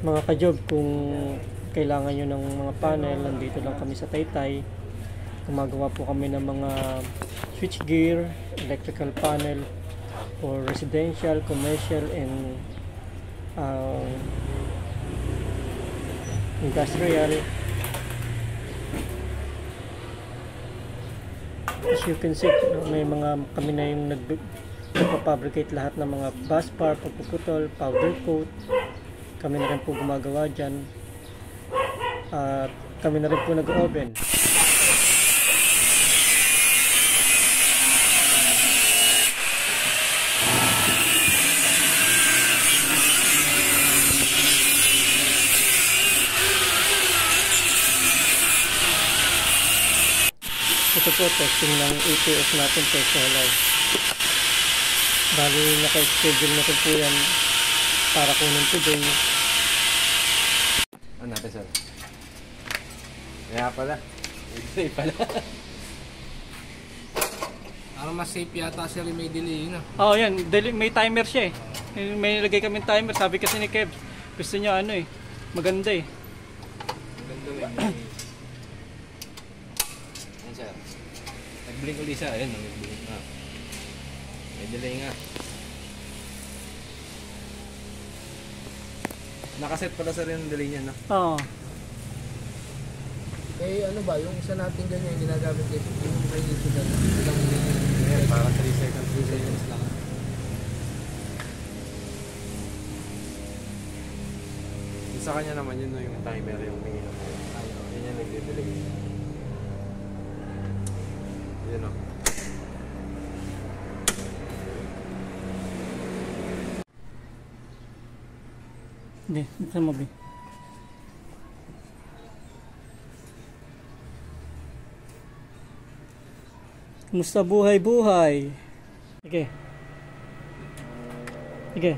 Mga ka-job, kung kailangan nyo ng mga panel, nandito lang kami sa Taytay. Gumagawa po kami ng mga switchgear, electrical panel for residential, commercial, and industrial. As you can see, may mga kami na yung nagpapabricate lahat ng mga bus bar, pagpuputol, powder coat. Kami na rin po gumagawa dyan. At kami na rin po nag-oven. Ito po, testing ng ATS natin po sa live. Bali, naka-schedule na po yan para kunin today. Ano natin, sir? Kaya pala. Delay pala. Parang mas safe yata sir, may delay na. Oo, yan. May timer siya eh. May lagay kami timer. Sabi kasi ni Kev, gusto niya ano eh. Maganda eh. Maganda eh. Yan, sir. Nag-blink ulit siya. Ayan, nag-blink na. May delay nga. Nakaset pala sir yung delay niya, no? Oo. Eh ano ba, yung isa natin ganyan, ginagamit din yung may issue na ilang Parang 3 seconds. 3 seconds lang. Sa kanya naman yun, no, yung timer, yung tingin mo. Yun yung nagde-delay. Yun, no? Hindi, ito mo ba? Kumusta buhay-buhay? Sige. Sige.